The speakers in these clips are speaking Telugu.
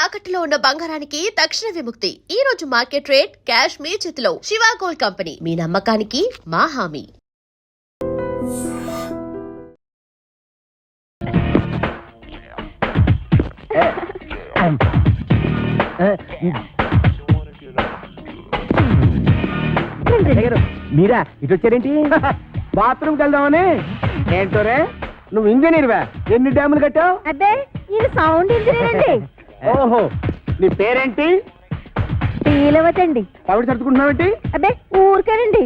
తాకట్టులో ఉన్న బంగారానికి తక్షణ విముక్తి. ఈ రోజు మార్కెట్ రేట్ క్యాష్ మీ చేతిలో. శివ గోల్డ్ కంపెనీ, మీ నమ్మకానికి మా హామీ. మీరా ఇటు వచ్చారేంటి? బాత్రూమ్కి వెళ్దామని. ఏంటో రే, నువ్వు ఇంజనీర్వా? ఎన్ని డ్యాములు కట్టావు? అబ్బే ఇది సౌండ్ ఇంజనీర్ అండి. ఓహో, నీ పేరేంటి? శ్రీలవతండి. పవిడి సర్దుకుంటున్నావేంటి? అబ్బే ఊరికేనండి.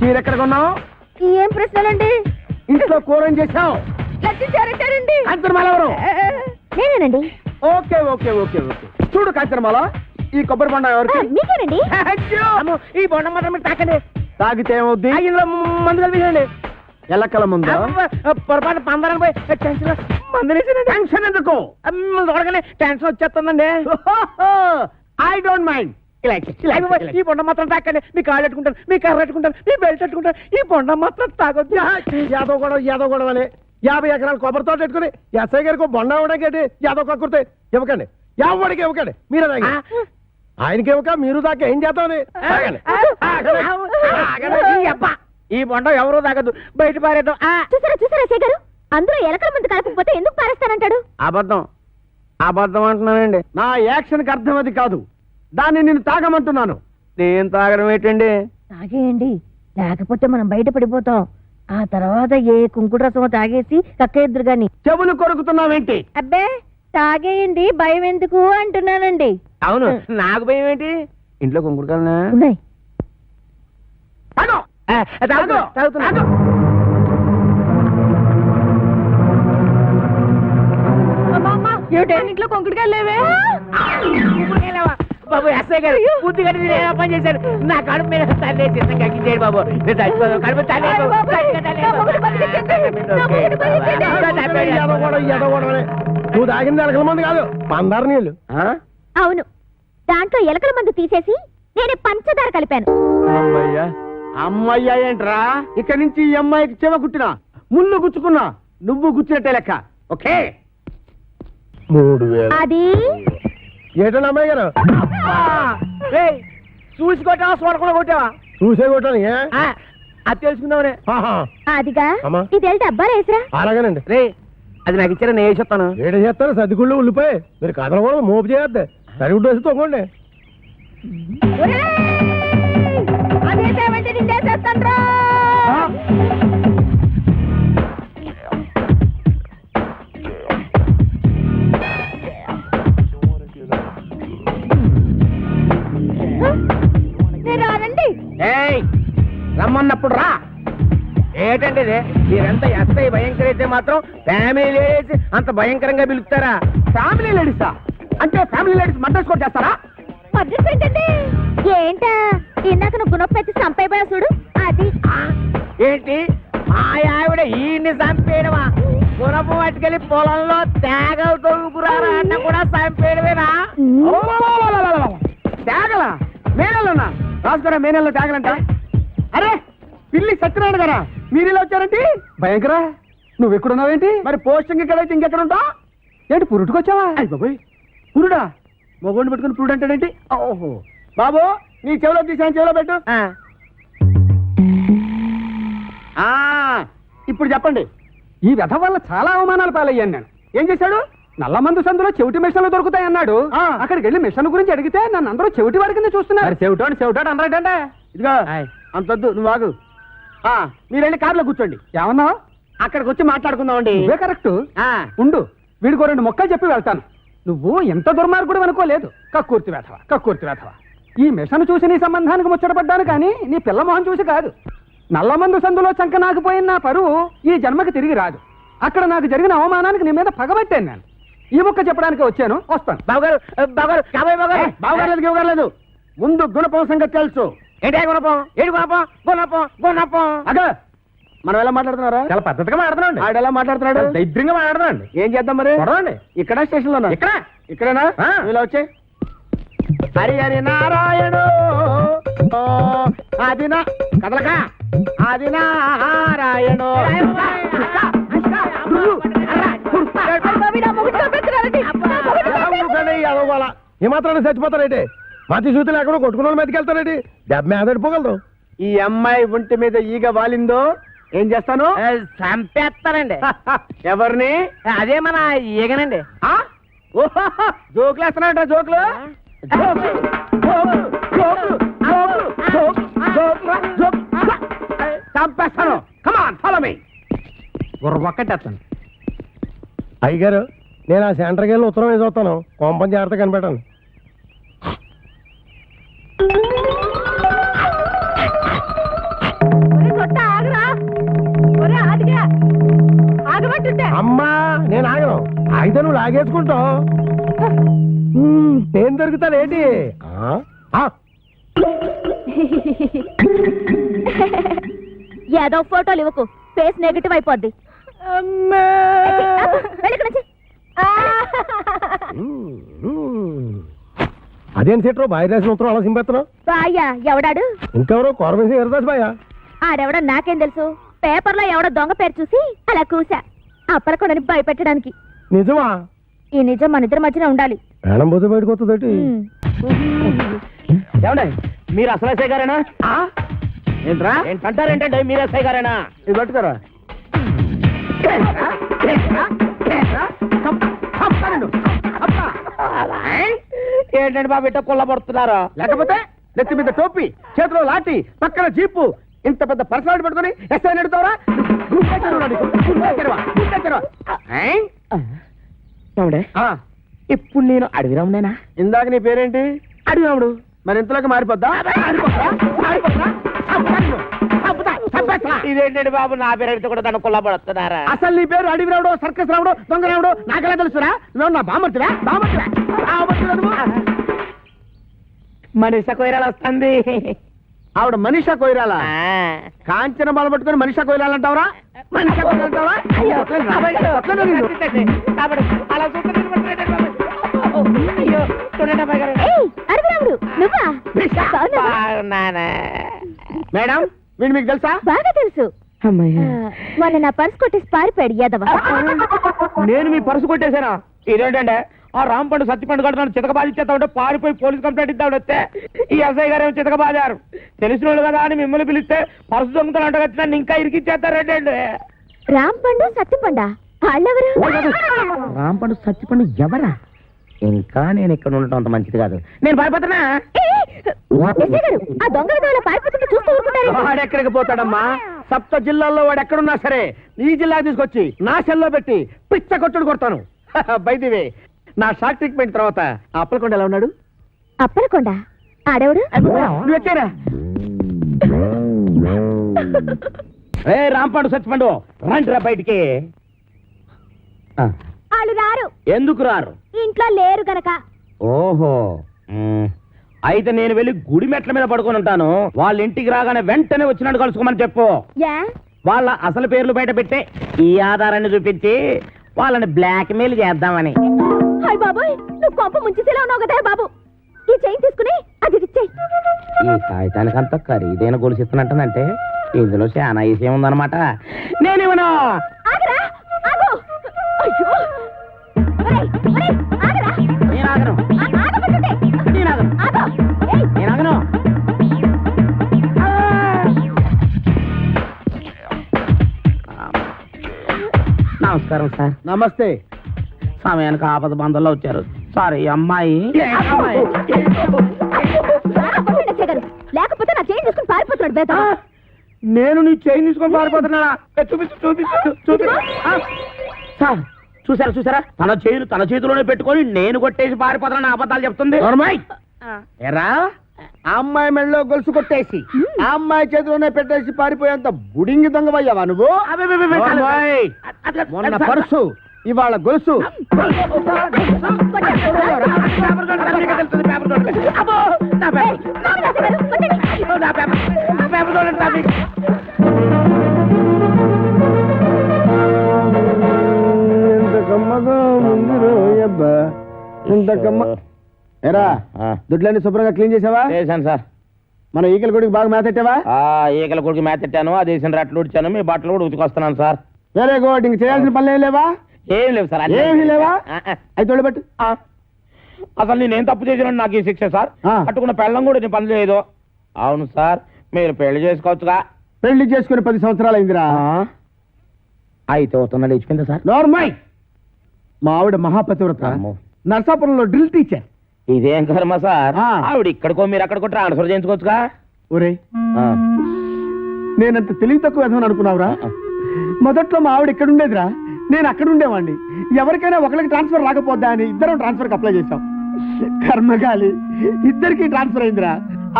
చీర ఎక్కడ కొన్నావు? ఏం ప్రశ్నలండి? ఇంట్లో కూర ఏం చేసావు? లచ్చించారంటారండి. కాంచనమాల ఎవరు? నేనేనండి. Okay okay okay okay. చూడు కాంచనమాల, ఈ కొబ్బరి బొండ ఎవరికి? మీకేనండి. ఈ బొండ మాత్రం మీరు తాకండి. తాగితే ఏమవుద్ది? ఇందులో మందు కలిపించండి. ఎల్లక్కల ముందు పొరపాటు పందరాన్ని పోయి టెన్షన్ ఎందుకు? చూడగానే టెన్షన్ వచ్చేస్తుందండి. I don't mind. ఈ బొండ మాత్రం తాకండి. మీ కాళ్ళు పెట్టుకుంటాను, మీ కర్ర పెట్టుకుంటాను, మీ బెల్ట్ పెట్టుకుంటాను. ఈ బొండ మాత్రం తాగొద్దు. యాదవ్ గొడవ అని 50 ఎకరాల కొబ్బరితో పెట్టుకుని ఎస్ఐ గారికి బొండ ఇవ్వడానికి యాదవ్ కక్కుర్తే ఇవ్వకండి. ఎవరికి ఇవ్వకండి. మీరే తాగి ఆయనకి ఇవ్వక మీరు దాకా ఏం చేద్దామని. ఈ బొండ ఎవరో తాగదు, బయట పారేద్దాం. చూసారా చూసారా శేఖర్ గారు, అందరూ ఎలకల ముందు కలపకపోతే ఎందుకు పారేస్తానంటాడు? అబద్ధం అబద్ధం అంటున్నానండి. నా యాక్షన్కి అర్థం అది కాదు. దాన్ని నేను తాగమంటున్నాను. నేను తాగడం ఏంటండి? తాగేయండి, లేకపోతే మనం బయట పడిపోతాం. ఆ తర్వాత ఏ కుంకుడు రసమో తాగేసి కక్కేద్దరు గాని. చెవులు కొరుకుతున్నావేంటి? అబ్బే తాగేయండి, భయం ఎందుకు అంటున్నానండి. అవును, నాకు భయం ఏంటి? ఇంట్లో కుంకుడుకాయలు ఉన్నాయి. ఇంట్లో కొంకుడుకాయలు లేవే. బాబు ఎస్ఐ గారు బుద్ధి కట్టి పని చేశారు. నా కడుపు మీద తల్లి కక్కించేయండి బాబు. కడుపు నువ్వు తాగింది ఎలకల మంది కాదు, పందారు నీళ్ళు. అవును, దాంట్లో ఎలకల మందు తీసేసి నేను పంచదార కలిపాను. అమ్మయ్యా అమ్మయ్యా ఏంట్రా? ఇక్కడి నుంచి ఈ అమ్మాయికి చెవ కుట్టినా, ముళ్ళు గుచ్చుకున్నా, నువ్వు గుచ్చినట్టే లెక్క. ఓకే 3000. అది ఏటండి అమ్మాయి గారు? చూసి కొట్టావా, చూడకుండా కొట్టావా? చూసే కొట్టాను. అది తెలుసుకుందామనే. అదిగా ఇది వెళ్తే అబ్బాయి వేసరా. అలాగేనండి. రే, అది నాకు ఇచ్చారా, నేను వేసేస్తాను. ఏడ చేస్తాను? సర్దిగుళ్ళు ఉల్లిపోయి మీరు కథలు కూడా మోపు చేయద్దు. సరిగుడ్డు వేసి తొంగండి. రమ్మన్నప్పుడు రా. ఏంటండి ఇది? మీరెంత ఎస్ఐ భయంకర అయితే మాత్రం ఫ్యామిలీ లేడీస్ అంత భయంకరంగా పిలుస్తారా? ఫ్యామిలీ లేడీసా? అంటే ఫ్యామిలీ లేడీస్ మర్డర్ స్కోర్ చేస్తారా? ఏంటా ఇందాక నువ్వు గుణపెట్టి చంపైపోయా చూడు, అది ఏంటి? మా ఆవిడ ఈయన్ని చంపేయడమా? గుణపు పట్టుకెళ్ళి పొలంలో తేగలు తొలుగురారా అన్న కూడా చంపేయడమేనా? తేగలా? మేనల్లోనా? రాజుగారా మేనల్లో తేగలంట? అరే పిల్లి సత్యనారాయణ గారా, మీరు ఇలా వచ్చారంటే? భయంకరా, నువ్వు ఎక్కడున్నావేంటి? మరి పోస్టింగ్ ఎక్కడైతే ఇంకెక్కడ ఉంటా ఏంటి? పురుటుకొచ్చావా? అయ్యి బాబోయ్, పురుడా? మొగోడిని పెట్టుకుని పురుడు అంటాడేంటి? ఓహో బాబు, నీ చెవిలో తీసాను, చెవిలో పెట్టు. ఇప్పుడు చెప్పండి. ఈ వ్యధ వల్ల చాలా అవమానాలు పాలయ్యాను నేను. ఏం చేశాడు? నల్లమందు సందులో చెవిటి మిషన్లు దొరుకుతాయన్నాడు. అక్కడికి వెళ్ళి మిషన్ గురించి అడిగితే నన్ను అందరూ చెవిటి వాడి కింద చూస్తున్నారు. చెవిటాడు అనరాటంటే. ఇదిగో అంతొద్దు, నువ్వు ఆగు. మీరు వెళ్ళి కార్లో కూర్చోండి. ఏమన్నా? అక్కడికి వచ్చి మాట్లాడుకుందామండి. ఇవే కరెక్ట్. ఉండు, వీడికో 2 మొక్కలు చెప్పి వెళ్తాను. నువ్వు ఎంత దుర్మార్గుడు అనుకోలేదు. కక్కుర్తి వేధవ, కక్కుర్తి వేధవ. ఈ మిషన్ చూసి నీ సంబంధానికి ముచ్చటపడ్డాను కానీ నీ పిల్ల మొహం చూసి కాదు. నల్లమందు సందులో చంక నాకుపోయిన నా పరువు ఈ జన్మకి తిరిగి రాదు. అక్కడ నాకు జరిగిన అవమానానికి నీ మీద పగబట్టాను నేను. ఈ ముక్క చెప్పడానికి వచ్చాను, వస్తాను. బావగారు, బావగారు, బావగారు ఇవ్వగలేదు. ముందు గుణపం సంగతి తెలుసు. ఏంటే గుణపం? ఏడు గుణపం? గుణపం గుణపం. అగా మనం ఎలా మాట్లాడుతున్నారా? చాలా పద్ధతిగా మాట్లాడుతున్నాడు. ఆడు ఎలా మాట్లాడుతున్నాడు? దైద్యంగా మాట్లాడుతున్నాడు. ఏం చేద్దాం మరి? ఇక్కడ స్టేషన్ లో ఇక్కడేనా? ఇలా వచ్చే హరి హరి నారాయణు ఆదిన కదలక ఆది నారాయణు. ఏంటంటే అదోవాల ఏమాత్రాన్ని చచ్చిపోతారేంటి మతి సూతులు ఎక్కడో కొట్టుకున్న వాళ్ళ మీదకి వెళ్తారేంటి దెబ్బ మీద పడిపోగలదు. ఈ అమ్మాయి ఒంటి మీద ఈగ వాలిందో ఏం చేస్తాను? చంపేస్తానండి. ఎవరిని? అదే మన ఈగనండి. జోకులు వేస్తున్నాడ? జోకులు చంపేస్తాను. Come on follow me. ఒక్కటేస్తాను. అయ్యగారు నేను ఆ సెంటర్కి వెళ్ళి ఉత్తరం వేసి వస్తాను. కొంపని జాగ్రత్త కనిపెట్టాను. అమ్మా నేను ఆగను. అయితే నువ్వు లాగేసుకుంటావు. ఏం దొరుకుతానేంటి? ఏదో ఫోటోలు ఇవ్వకు, ఫేస్ నెగటివ్ అయిపోద్ది. అదేం సీట్రో బాయ్ రాసిన ఉత్తరం అలా సింపెత్తను. బాయ్యా ఎవడాడు? ఇంకెవరో కోరమేసి ఎరదాస్ బాయ్. ఆడెవడో నాకేం తెలుసు. పేపర్లో ఎవడో దొంగ పేరు చూసి అలా కూసా అప్పలకొడని భయపెట్టడానికి. నిజమా? ఈ నిజం మన ఇద్దరి మధ్యన ఉండాలి. ప్రాణం పోతే బయటకు వస్తుంది. ఏమండి మీరు అసలు ఎస్ఐ గారేనా? ఏంట్రా? ఏంటంటారేంటండి మీరు ఎస్ఐ గారేనా? ఇది పట్టుకోరా. ఏంటండి బాబు ఇట్ట కొల్లబడుతున్నారు? లేకపోతే నెత్తి మీద టోపీ, చేతిలో లాఠీ, పక్కన జీపు, ఇంత పెద్ద పర్సనాలిటీ పట్టుకొని ఎస్ఐ నడుతావరా? ఇప్పుడు నేను అడవిరామునేనా? ఇందాక నీ పేరేంటి? అడవిరాముడు. మరి ఇంతలోకి మారిపోద్దా? ఇదేంటండి బాబు నా పేరు కూడా దాన్ని కొల్లబడుతున్నారా? అసలు నీ పేరు అడవి రావడం, సర్కస్ రావడం, దొంగ రావడం నాకెలా తెలుసురా? నువ్వు నా బామర్తివా? మనిషి కొయ్యాలి వస్తుంది. ఆవిడ మనీషా కొయిరాలా? కాంచన బాల పట్టుకొని మనీషా కొయిరాలంటావరా? మనీషా కొయిరాలంటావరా? మేడం వీడు మీకు తెలుసా? బాగా తెలుసు. మొన్న నా పర్స్ కొట్టేసి పారిపోయాడు యాదవ. నేను మీ పర్సు కొట్టేశానా? ఇదేంటంటే ఆ రాంపండు సత్తిపండు కడుతున్నాను చితకబాజీ చేస్తా ఉంటే పారిపోయి పోలీస్ కంప్లైంట్ ఇద్దాడు వస్తే ఈ ఎస్ఐ గారు ఏమో చితకబాజారు. తెలిసిన వాళ్ళు కదా అని మిమ్మల్ని పిలిస్తే పర్సు దొంగతలు అంటగచ్చినా ఇంకా ఇరికిచ్చేస్తారేంటండి? రాంపండు సత్తిపండా వాళ్ళెవరు? రాంపండు సత్తిపండు ఎవరా? ఇంకా నేను ఇక్కడ ఉండటం అంత మంచిది కాదు. నేను పారిపోతున్నా. ఆ దొంగల దొంగల పారిపోతుంటే చూస్తూ ఊరుకుంటారు. వాడెక్కడికి పోతాడమ్మా? సప్త జిల్లాల్లో వాడు ఎక్కడున్నా సరే ఈ జిల్లా తీసుకొచ్చి నా సెల్లో పెట్టి పిచ్చ కొట్టుడు కొడతాను. బైదివే నా షాక్ ట్రీట్మెంట్ తర్వాత అప్పలకొండ ఎలా ఉన్నాడు? అప్పలకొండ ఆడెవడు? నువ్వు వచ్చారా? ఏ రాంపండు సత్తిపండు రండి రా బయటికి. వాళ్ళు రారు. ఎందుకు రారు? ఇంట్లో లేరు గనక. ఓహో అయితే నేను వెళ్ళి గుడి మెట్ల మీద పడుకొని ఉంటాను. వాళ్ళ ఇంటికి రాగానే వెంటనే వచ్చినట్టు కలుసుకోమని చెప్పు. వాళ్ళ అసలు పేర్లు బయట పెట్టే ఈ ఆధారాన్ని చూపించి వాళ్ళని బ్లాక్ మెయిల్ చేద్దామని. హాయ్ బాబోయ్, నువ్వు కొంప ముంచేసేలా ఉన్నావు కదా బాబు. ఈ చైన్ తీసుకుని అది ఇచ్చేయ్. ఈ కాగితానికి అంత ఖరీదైన గొలుసిస్తున్నట్టుందంటే ఇందులో చాలా విషయం ఉందన్నమాట. నేనేమన్నా ఆగరా ఆగు. అయ్యో ఒరేయ్ ఒరేయ్ ఆగరా. నేను ఆగను. ఆగమంటుంటే. నేను ఆగను. ఆగు. ఏయ్ నేను ఆగను. నమస్కారం సార్. నమస్తే. సమయానికి ఆపద బంధంలో వచ్చారు. సారీ అమ్మాయి. లేకపోతే నా చైన్ తీసుకుని పారిపోతున్నాడు బేట. నేను నీ చైన్ తీసుకొని పారిపోతున్నాడా? చూపించు చూపించు చూపించు. సార్ చూసారా చూసారా తన చేతిలోనే పెట్టుకొని నేను కొట్టేసి పారిపోతున్నా అబద్ధాలు చెప్తుంది. ఎరా ఆ అమ్మాయి మెళ్ళలో గొలుసు కొట్టేసి ఆ అమ్మాయి చేతిలోనే పెట్టేసి పారిపోయేంత బుడింగి దొంగవయ్యావా నువ్వు? మొన్న పర్సు ఇవాళ గొలుసు. ఎరా దుడ్లన్నీ శుభ్రంగా క్లీన్ చేసావా? చేశాను సార్. మన ఈకల గుడికి బాగా మేతెట్టావా? ఈకల కొడుకు మేతెట్టాను. ఆ దేశం రట్లు ఉడిచాను. మీ బట్టలు కూడా ఉతికొస్తున్నాను సార్. Very good. ఇంక చేయాల్సిన పనులు ఏం లేవా? ఏం లేవు సార్. ఏమీ లేవా? అయితే బట్టి అసలు నేనేం తప్పు చేసినా నాకు ఈ శిక్ష సార్. పట్టుకున్న పెళ్ళం కూడా నీ పని లేదు. అవును సార్, మీరు పెళ్లి చేసుకోవచ్చుగా. పెళ్లి చేసుకుని 10 సంవత్సరాలు అయిందిరా. అయితే అవుతున్నాడు ఇచ్చిపోయిందా సార్? నార్మల్. మా ఆవిడ మహాపతివ్రత, అమ్మో. నర్సాపురంలో డ్రిల్ టీచర్. ఇదేం కర్మ సార్, ఆ. ఆవిడ ఇక్కడికో మీరు అక్కడికో ట్రాన్స్ఫర్ చేయించుకోవచ్చుగా. ఒరే, నేనంత తెలివి తక్కువ విధమని అనుకున్నావురా? మొదట్లో మా ఆవిడ ఇక్కడ ఉండేదిరా, నేను అక్కడ ఉండేవాడిని. ఎవరికైనా ఒకరికి ట్రాన్స్ఫర్ రాకపోద్దా అని ఇద్దరం ట్రాన్స్ఫర్కి అప్లై చేశాం. కర్మగాలి, ఇద్దరికి ట్రాన్స్ఫర్ అయిందిరా.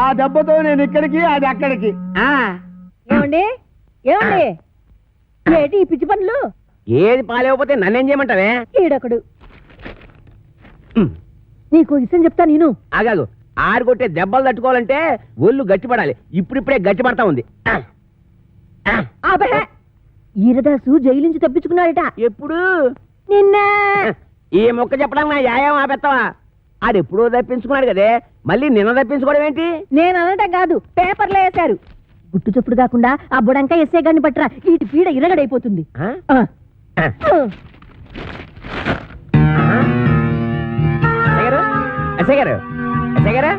ఆ దెబ్బతో నేను ఇక్కడికి, అది అక్కడికి. ఏమండి ఏమండి ఏంటి ఈ పిచ్చి పనులు? ఏది పాలేకపోతే నన్నేం చేయమంటావే? ఈడొకడు. నీకు విషయం చెప్తా నేను. ఆగాగు, ఆరు కొట్టే దెబ్బలు తట్టుకోవాలంటే ఒళ్ళు గట్టిపడాలి. ఇప్పుడిప్పుడే గట్టిపడతా ఉంది. అబ్బే! ఈరదాసు జైలు నుంచి తప్పించుకున్నాడట. ఎప్పుడు? నిన్న. ఈ మొక్క చెప్పడానికి నా యాయం ఆపెత్తావా? ఆడెప్పుడో తప్పించుకున్నాడు కదే, మళ్ళీ నిన్న తప్పించుకోవడం ఏంటి? నేను అనటం కాదు, పేపర్లో వేశారు. గుట్టు చప్పుడు కాకుండా ఆ బుడంకా ఎస్ఏ గారిని పట్టరా, ఈ పీడ ఇరగడైపోతుంది. ఆ? ఆ. ఎస్ఐ గారు, ఎస్ఐ గారు,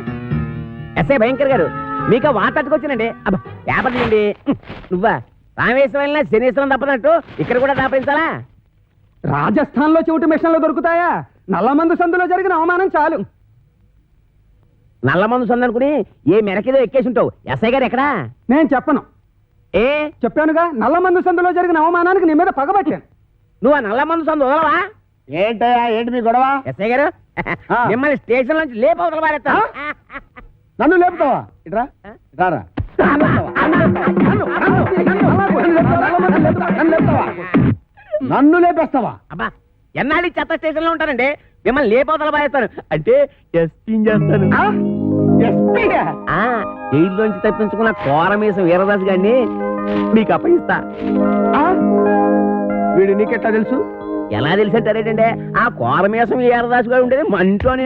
ఎస్ఐ భయంకర్ గారు, మీకు వాత తట్టుకొచ్చానండి. అబ్బా, పేపర్ తీయండి. నువ్వా? రామేశ్వరం వెళ్ళినా శనీశ్వరం తప్పనట్టు ఇక్కడ కూడా దాపించాలా? రాజస్థాన్ లో చెవిటి మిషన్లు దొరుకుతాయా? నల్లమందు సందులో జరిగిన అవమానం చాలు. నల్లమందు సందు అనుకుని ఏ మెరకేదో ఎక్కేసి ఉంటావు. ఎస్ఐ గారు ఎక్కడా? నేను చెప్పను. ఏ చెప్పానుగా, నల్లమందు సందులో జరిగిన అవమానానికి నీ మీద పగబట్టాను. నువ్వు ఆ నల్లమందు సందు వదలవా? ఏంటయ్యా, ఏంటి మీ గొడవ? ఎస్ఐ గారు, మిమ్మల్ని స్టేషన్ నుంచి లేపవతల పారేస్తా. నన్ను లేపుతావా? ఇట్రా, రారా. నన్ను లేపేస్తావా? అబ్బా, ఎన్నాళ్ళు ఈ చెత్త స్టేషన్ లో ఉంటానండి, మిమ్మల్ని లేపవతల పారేస్తాను. అంటే ఎస్పీని చేస్తాను. జైల్లోంచి తప్పించుకున్న కోరమేసం వీరదాస్ గారిని మీకు అప్పగిస్తా. వీడు నీకెట్లా తెలుసు? ఎలా తెలిసంటారేటంటే, ఆ కోరమేసం వీరదాస్ గారు ఉండేది మంటోనే.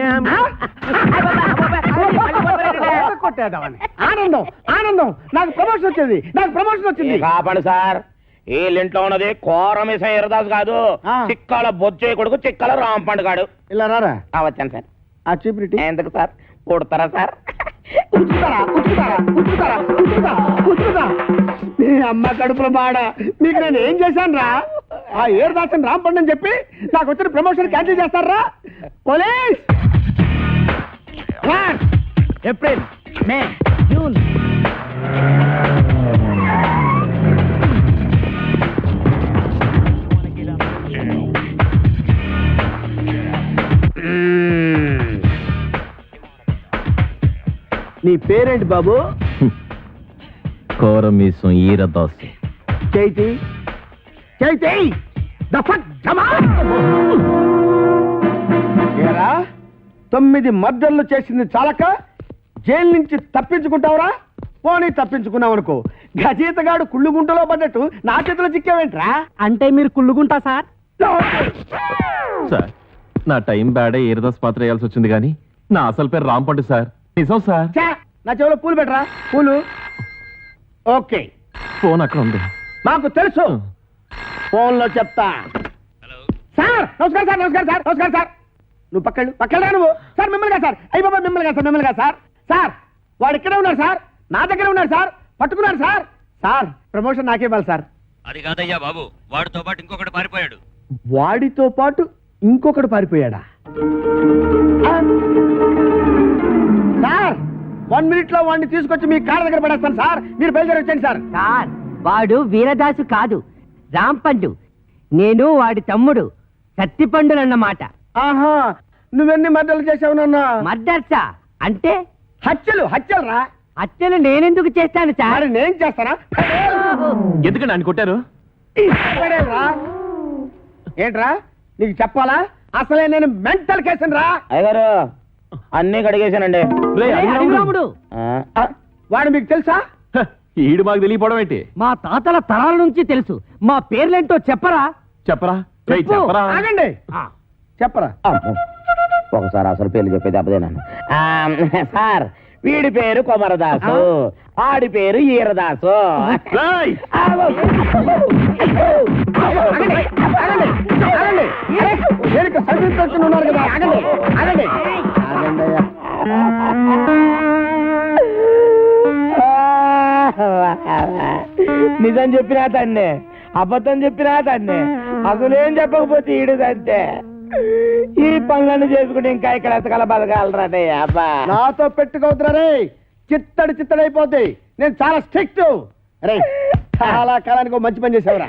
ఆనందం, ఆనందం, నాకు ప్రమోషన్ వచ్చింది, నాకు ప్రమోషన్ వచ్చింది. కాపాడు సార్, వీళ్ళింట్లో ఉన్నది కోరమేసం ఎరదాసు కాదు, చిక్కాల బొచ్చే కొడుకు చిక్కాల రాంపండు గాడు. ఇలా రారా. వచ్చాను సార్. ఆ చీపిరిటి ఎందుకు సార్? కొడతారా సార్? నీ అమ్మ కడుపుల బాడ, మీకు నేను ఏం చేశాను రా? ఆ ఏరుదాసన్ రాంపండు అని చెప్పి నాకు వచ్చిన ప్రమోషన్ క్యాన్సిల్ చేస్తారా? పోలీస్! ఏప్రిల్, మే, జూన్. నీ పేరేంటి బాబు? కోరమీసం ఈరదాసు. చైతి, చైతి, ఏరా 9 మర్డర్లు చేసింది చాలక జైలు నుంచి తప్పించుకుంటావురా? పోనీ తప్పించుకున్నావు అనుకో, గజీతగాడు కుళ్ళుగుంటలో పడ్డట్టు నా చేతిలో చిక్కావేంట్రా? అంటే మీరు కుళ్ళుకుంటా సార్? సార్, నా టైం బ్యాడే ఈరదాస్ పాత్ర వేయాల్సి వచ్చింది కానీ నా అసలు పేరు రాంపండు సార్. నిజం సార్. ఛే, నా చెవిలో పూలు పెట్టరా, పూలు. ఓకే, ఫోన్ అక్కడ ఉంది. మాకు తెలుసు, ఫోన్లో చెప్తా. సార్ నమస్కారం సార్, నమస్కారం సార్, నమస్కారం సార్. నువ్వు పక్కడా నువ్వు. సార్ మిమ్మల్ని సార్, అయ్యి బాబా మిమ్మల్ని సార్, మిమ్మల్ని సార్. సార్ వాడు ఇక్కడే ఉన్నాడు సార్, నా దగ్గర ఉన్నాడు సార్, పట్టుకున్నాడు సార్. సార్ ప్రమోషన్ నాకే ఇవ్వాలి సార్. అది కాదయ్యా బాబు, వాడితో పాటు ఇంకొకటి పారిపోయాడు. వాడితో పాటు ఇంకొకడు పారిపోయాడా? సార్ 1 minute లో వాడిని తీసుకొచ్చి మీ కాళ్ళ దగ్గర పడేస్తాను సార్, మీరు బయలుదేరి వచ్చండి సార్. సార్, వాడు వీరదాసు కాదు, రాంపండు. నేను వాడి తమ్ముడు కత్తిపండునన్నమాట. ఆహా, నువ్వెన్ని మర్డర్లు చేసావు నాన్న? మర్డర్సా అంటే? హత్యలు, హత్యలు రా. హత్యలు నేనెందుకు చేస్తాను సార్? మరి నేను చేస్తానా? ఎందుకండి ఆయన కొట్టారు? రా. ఏంట్రా నీకు చెప్పాలా? అసలే నేను మెంటల్ కేసు రా. అయ్యగారు, అన్నీ కడిగేశానండి. అడిగిరాముడు, వాడు మీకు తెలుసా? హ, ఈడు మాకు తెలియపోవడం ఏంటి? మా తాతల తరాల నుంచి తెలుసు. మా పేర్లేంటో చెప్పరా? చెప్పరా? రేయ్, చెప్పు. చెప్పరా? ఆగండి, చెప్పరా. ఒకసారి అసలు పేర్లు చెప్పేది అబ్బదేనాను. సార్, వీడి పేరు కొమరదాసు. ఆడి పేరు ఈరదాసు. ఉన్నారు కదా, ఆగండి ఆగండి ఆగండి అయ్యా. నిజం చెప్పినా తన్నే, అబద్ధం చెప్పినా తన్నే, అసలేం చెప్పకపోతే ఈడుదంతే. ఈ పనులన్నీ చేసుకుంటే ఇంకా ఇక్కడ ఎతకల బతకాలరాదే అబ్బా. నాతో పెట్టుకోవద్దురా రే, చిత్తడి నేను చాలా స్ట్రిక్ట్ రే. చాలా కాలానికి మంచి పని చేసావురా.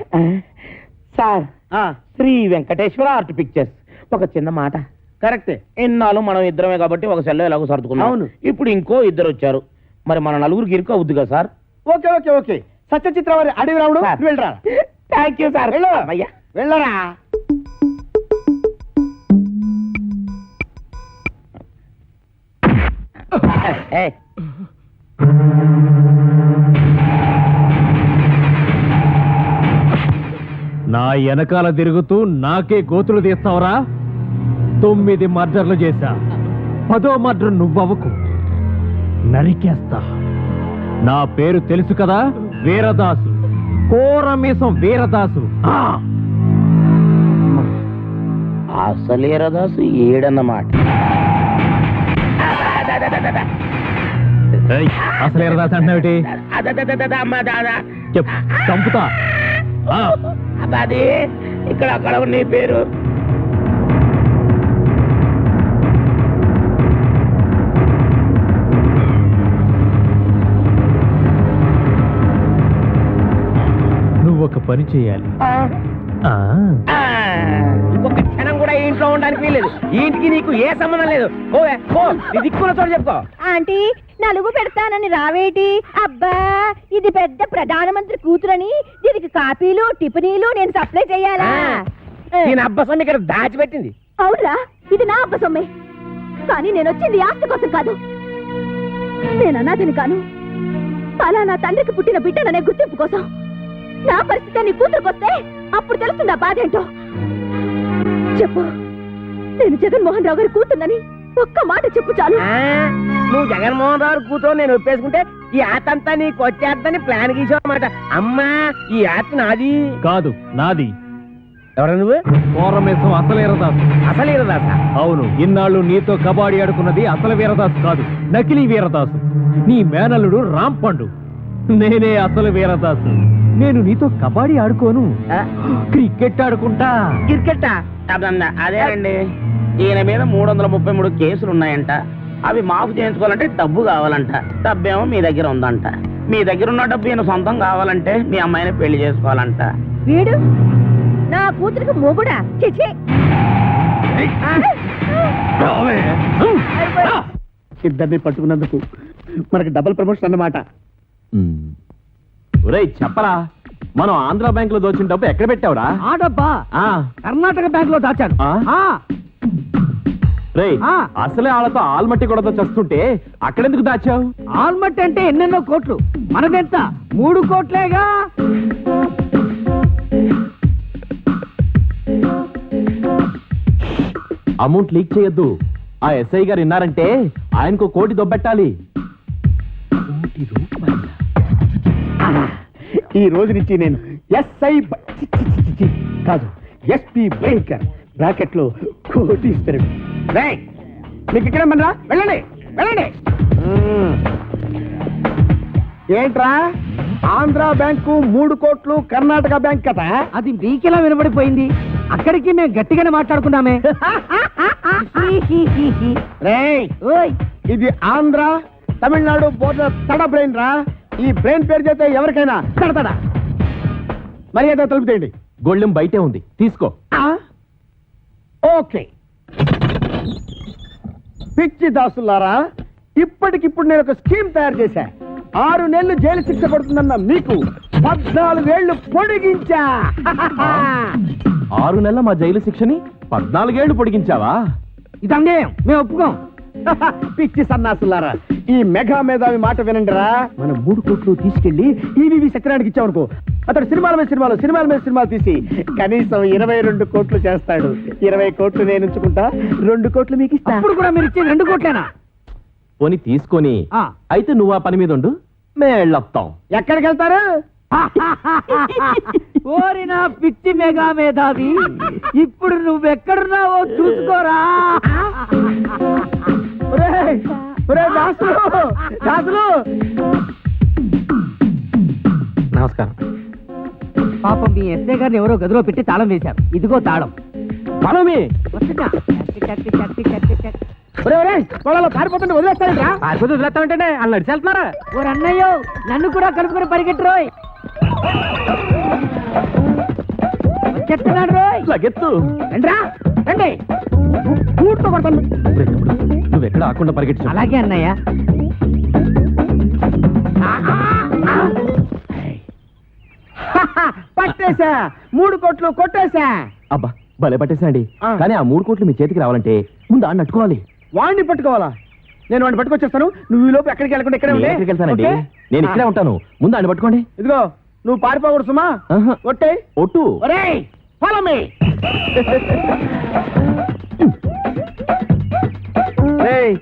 Sir, Shri Venkateswara art pictures ఒక చిన్న మాట. కరెక్టే. ఇన్నాళ్ళు మనం ఇద్దరమే కాబట్టి ఒక సెల్లో ఎలాగో సర్దుకున్నాం. అవును. ఇప్పుడు ఇంకో ఇద్దరు వచ్చారు, మరి మన నలుగురికి ఇరుకు అవుద్ది కదా sir. Okay okay okay. Satyachitra వారి అడవి రాముడు, సార్. నువ్వు వెళ్ళరా. Thank you sir. వెళ్ళు. అయ్యా వెళ్ళరా. నా వెనకాల తిరుగుతూ నాకే గోతులు తీస్తావురా? 9 మర్డర్లు చేశా, 10వ మర్డర్ నువ్వవుకు, నరికేస్తా. నా పేరు తెలుసు కదా, వీరదాసు, కోరమీసం వీరదాసు. అసలు ఈరదాసు ఏడన్నమాట. అసలు వీరదాసు అంటున్నావుటి? చెప్పు, చంపుతా. అది ఇక్కడ అక్కడ నీ పేరు. నువ్వు ఒక పని చేయాలి. ఇంకొక క్షణం కూడా ఈ ఇంట్లో ఉండడానికి వీలేదు. ఈ ఇంటికి నీకు ఏ సంబంధం లేదు. ఓవే ఓ, నీ దిక్కున్న చోట చెప్పుకో. ఆంటీ, నలుగు పెడతానని రావేటి? అబ్బా, ఇది పెద్ద ప్రధానమంత్రి కూతురని దీనికి కాపీలు టిఫినీలు నేను సప్లై చేయాలా? దీని అబ్బసం ఇక్కడ దాచిపెట్టింది. అవునా, ఇది నా అబ్బ సొమ్మే. కానీ నేను వచ్చింది ఆస్తి కోసం కాదు. నేను అనాథని కాను, అలా నా తండ్రికి పుట్టిన బిడ్డననే గుర్తింపు కోసం. నా పరిస్థితి నీ కూతురుకొస్తే అప్పుడు తెలుస్తుంది ఆ బాధ ఏంటో. చెప్పు, నేను జగన్మోహన్ రావు గారి కూతున్నని ఒక్క మాట చెప్పు చాలు. నువ్వు జగన్మోహన్ రావు కూతురు నేను ఒప్పేసుకుంటే ఈ ఆట అంతా నీకు వచ్చేద్దని ప్లాన్ గీసావన్నమాట. అమ్మా, ఈ ఆట నాది కాదు, నాది. ఎవరు నువ్వు? కోరమేసం అసలు వీరదాసు. అసలు ఈరదాసా? అవును, ఇన్నాళ్ళు నీతో కబాడీ ఆడుకున్నది అసలు వీరదాసు కాదు, నకిలీ వీరదాసు. నీ మేనల్లుడు రాంపండు. నేనే అసలు వీరదాసు. నేను నీతో కబాడీ ఆడుకోను, క్రికెట్ ఆడుకుంటా. క్రికెట్టా? అదేనండి, ఈయన మీద 333 కేసులు ఉన్నాయంట. అవి మాఫ్ చేయించుకోవాలంటే డబ్బు కావాలంట. డబ్బేమో మీ దగ్గర ఉందంట. మీ దగ్గర ఉన్న డబ్బు ఈయన సొంతం కావాలంటే మీ అమ్మాయిని పెళ్లి చేసుకోవాలంట. వీడు నా కూతురికి మొగుడా? చిచి! ఇద్దరిని పట్టుకున్నందుకు మనకి డబుల్ ప్రమోషన్ అన్నమాట. ఒరేయ్ చెప్పరా, మనం ఆంధ్ర బ్యాంక్ లో దోచిన డబ్బు ఎక్కడ పెట్టావురా? ఆ డబ్బా కర్ణాటక బ్యాంక్ లో దాచాను. రేయ్, అసలే వాళ్ళతో ఆల్మట్టి కూడా చస్తుంటే అక్కడెందుకు దాచావు? ఆల్మట్టి అంటే ఎన్నెన్నో కోట్లు, మనదెంత 3 కోట్లేగా. అమౌంట్ లీక్ చేయొద్దు. ఆ ఎస్ఐ గారు విన్నారంటే ఆయనకు 1 కోటి దొబ్బెట్టాలి. ఈ రోజు నుంచి నేను ఎస్ఐ కాదు, ఎస్పీ భయంకర్ బ్రాకెట్ లో కోటీశ్వరుడు. మీకు ఇక్కడ మనరా, వెళ్ళండి వెళ్ళండి. ఏంట్రా, ఆంధ్ర బ్యాంకు 3 కోట్లు, కర్ణాటక బ్యాంక్ కదా? అది మీకెలా వినబడిపోయింది? అక్కడికి మేము గట్టిగానే మాట్లాడుకున్నామే. రేయ్, ఇది ఆంధ్ర తమిళనాడు బోర్డర్ తడ బ్రెయిన్ రా. ఈ బ్రెయిన్ పేరు చేస్తే ఎవరికైనా తడతడా. మర్యాద తలుపుతేయండి. గొళ్ళెం బయటే ఉంది, తీసుకో. ఓకే. పిచ్చి దాసులారా, ఇప్పటికిప్పుడు నేను ఒక స్కీమ్ తయారు చేశా. 6 నెలలు జైలు శిక్ష పడుతుందన్న మీకు 14 ఏళ్లు పొడిగించా. 6 నెలల మా జైలు శిక్షని 14 ఏళ్లు పొడిగించావా? ఇది అన్యాయం, మేము ఒప్పుకోం. పిచ్చి సన్నాసులారా, ఈ మెగా మేధావి మాట వినండిరా. మనం 3 కోట్లు తీసుకెళ్లి ఈవీవి సత్యనారాయణకి ఇచ్చామనుకో, అతడు సినిమాల మీద సినిమాలు తీసి కనీసం 22 కోట్లు చేస్తాడు. 20 కోట్లు నేను ఉంచుకుంటా, 2 కోట్లు మీకు ఇస్తా. అప్పుడు కూడా మీరు ఇచ్చే 2 కోట్లేనా? పోని తీసుకొని అయితే నువ్వు ఆ పని మీద ఉండు, మేళ్ళొత్తాం. ఎక్కడికి వెళ్తారు? ఓరి నా పిచ్చి మెగా మేధావి, ఇప్పుడు నువ్వెక్కడున్నావో చూసుకోరా. ఒరేయ్, ఒరేయ్ దాసులు, దాసులు. నమస్కారం. పాపం మీ ఎస్ఐ గారిని ఎవరో గదిలో పెట్టి తాళం వేశారు. ఇదిగో తాళం. బలమే వస్తున్నా. ఒరేయ్, ఒరేయ్, పొలాల్లో పారిపోతుంటే వదిలేస్తారా? పారిపోతే వదిలేస్తామంటే వాళ్ళు నడిచి వెళ్తున్నారా? ఓ అన్నయ్యో, నన్ను కూడా కలుపుకొని పరిగెట్టురోయ్. వచ్చేస్తున్నాడు రోయ్. లగెత్తు. రండిరా, రండి. కూర్చో కొడతాను. నువ్వెక్కడ ఆకుండా పరిగెట్టు. అలాగే అన్నయ్య. పట్టేశా, 3 కోట్లు కొట్టేశా. అబ్బా భలే పట్టేసండి. ఆ. కానీ ఆ 3 కోట్లు మీ చేతికి రావాలంటే ముందు ఆ నట్టుకోవాలి. వాడిని పట్టుకోవాలా? నేను వాడిని పట్టుకొచ్చేస్తాను. నువ్వు ఈ లోపు ఎక్కడికి వెళ్ళకుండా ఇక్కడే ఉండే. ఎక్కడికి వెళ్తానండి? ఓకే? నేను ఇక్కడే ఉంటాను. ముందు ఆయన పట్టుకోండి. ఇదిగో నువ్వు పారిపోకూడదు సుమా. ఆహా. కొట్టే. ఒట్టు. ఒరేయ్, follow me. రేయ్,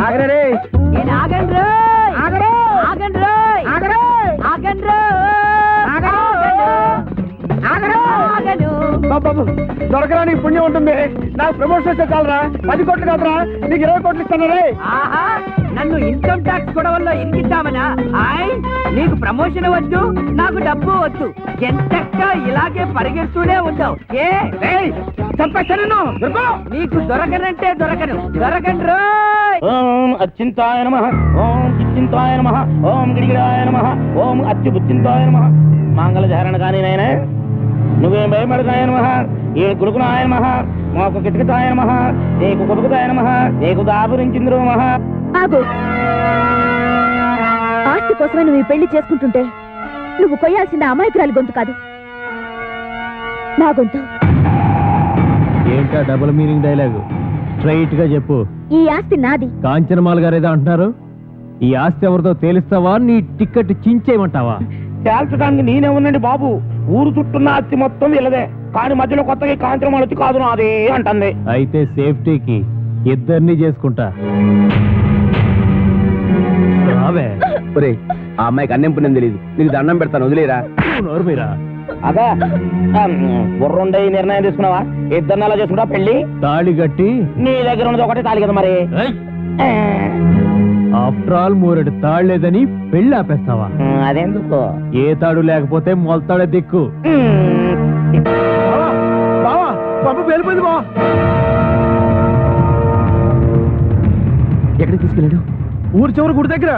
ఆగరే రేయ్. నేను ఆగండి రోయ్. ఆగరే. ఆగండి రోయ్. ఆగరే. ఆగండి రోయ్. ఆగరే. ఆగరే. ఆగను. బాబు, దొరకరా నీకు పుణ్యం ఉంటుంది. నాకు ప్రమోషన్ వస్తే చాలరా. 10 కోట్లు కాదురా, నీకు 20 కోట్లు ఇస్తాను రే. ఆహా, నన్ను ఇన్కమ్ ట్యాక్స్ గొడవల్లో ఇరికిద్దామనా? ఆయ్, నీకు ప్రమోషన్ వద్దు, నాకు డబ్బు వద్దు. ఎంతక్క ఇలాగే పరిగెడుతూనే ఉంటావు. ఏ రేయ్, చంపేస్తాను నిన్ను. దొరుకు. నీకు దొరకనంటే దొరకను. దొరకండి రోయ్. ఓం అచ్చింతాయ నమః, ఓం కిచ్చింతాయ నమః, ఓం గిడిగిడాయ నమః, ఓం అచ్యుబుచ్చింతాయ నమః. మంగళధారణ కానీ నాయన నువ్వేం భయపడతాయ నమః, ఏ గురుకునాయ నమః, మాకు కిటకితాయ నమః, నీకు కొడుకుతాయ నమః, నీకు దాపురించింద్రు నమః. ఆగు. ఆస్తి కోసమే నువ్వు ఈ పెళ్లి చేసుకుంటుంటే నువ్వు కొయ్యాల్సిన అమాయకురాలి గొంతు కాదు, నా గొంతు. ఏంటా డబుల్ మీనింగ్ డైలాగు? స్ట్రైట్ గా చెప్పు. ఈ ఆస్తి నాది. కాంచనమాల గారు ఏదో అంటున్నారు. ఈ ఆస్తి ఎవరితో తేలిస్తావా, నీ టికెట్ చించేయమంటావా? తేల్చడానికి నేనే ఉండండి బాబు. ఊరు చుట్టూన్న అత్తి మొత్తం వీళ్ళదే. కానీ మధ్యలో కొత్తగా కాంచనం వచ్చి కాదు నాదే అంటుంది. అయితే సేఫ్టీకి ఇద్దరిని చేసుకుంటా. రావే. ఒరేయ్, ఆ అమ్మాయికి అన్నం పుణ్యం తెలియదు. నీకు దండం పెడతాను, వదిలేరా. నోరు మీరా. అదా బుర్రుండే నిర్ణయం తీసుకున్నావా? ఇద్దరిని అలా చేసుకుంటా పెళ్లి. తాళి కట్టి. నీ దగ్గర ఉన్నది ఒకటే తాళి కదా మరి. ఆఫ్టర్ ఆల్ మూరెడు తాడు లేదని పెళ్లి ఆపేస్తావా? అదెందుకు? ఏ తాడు లేకపోతే మొలతాడే దిక్కు. బావా, బాబు వెళ్ళిపోయింది బావా. ఎక్కడికి తీసుకెళ్ళాడు? ఊరు చివరి గుడి దగ్గర.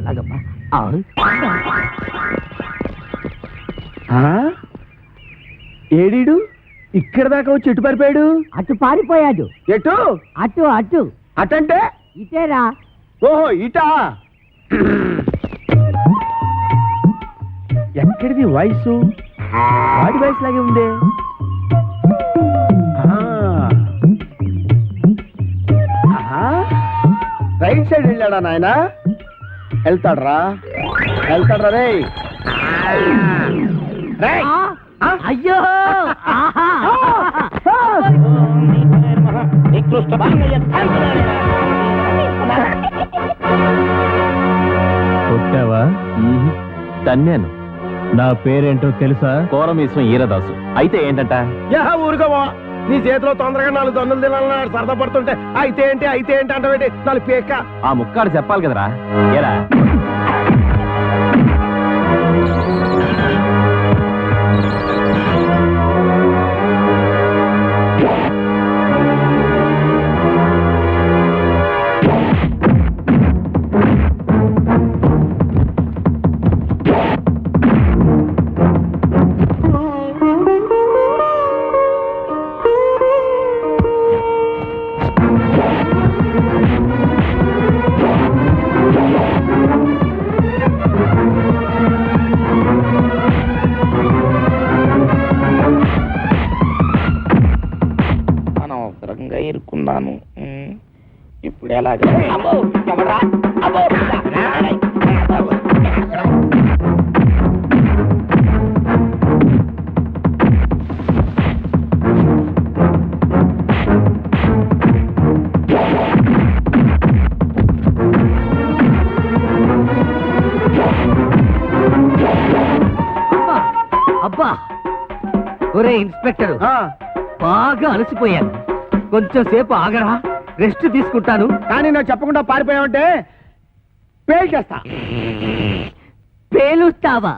ఎలాగమ్మా? ఏడీడు ఇక్కడ దాకా వచ్చి ఎటు పారిపోయాడు? అటు పారిపోయాడు. ఎటు? అటు అటు అటంటే? ఇటేరా. ఓహో, ఇటా. ఎక్కడిది వయసు? వాడి వయసు లాగే ఉందే. రైట్ సైడ్ వెళ్ళాడా నాయన? వెళ్తాడ్రా, వెళ్తాడ్రా రే. అయ్యో. కొట్టావా? తన్నాను. నా పేరేంటో తెలుసా? కోరమీశ్వం ఈరదాసు. అయితే ఏంటంట? ఊరుకోవా, నీ చేతిలో తొందరగా 4 దొన్నులు తినాలన్నాడు. సరదా పడుతుంటే అయితే ఏంటి అయితే ఏంటి అంటే 4 పేక. ఆ ముక్కాడు చెప్పాలి కదరా. ఏరా అనవసరంగా ఇరుక్కున్నాను. ఇప్పుడు ఎలాగ? అబ్బో, ఎవరా? అబ్బో, ఒరే ఇన్స్పెక్టర్ బాగా అలసిపోయాను, కొంచెం సేపు ఆగరా, రెస్ట్ తీసుకుంటాను. కానీ నాకు చెప్పకుండా పారిపోయావంటే పేల్చేస్తా. పేలుస్తావా?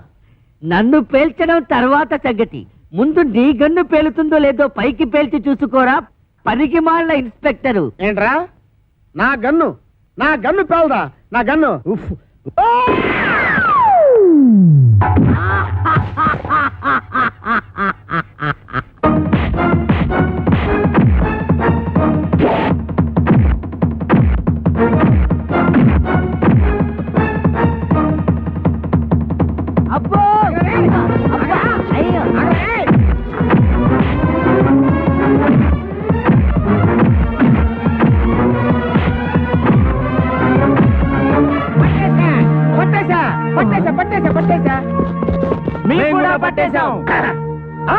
నన్ను పేల్చడం తర్వాత సంగతి, ముందు నీ గన్ను పేలుతుందో లేదో పైకి పేల్చి చూసుకోరా పనికి మాలిన ఇన్స్పెక్టరు. ఏంట్రా నా గన్ను పేలదా? నా గన్ను ఉఫ్. అబ్బో అయ్యో పట్టేశా. మేము కూడా పట్టేశాం. ఆ?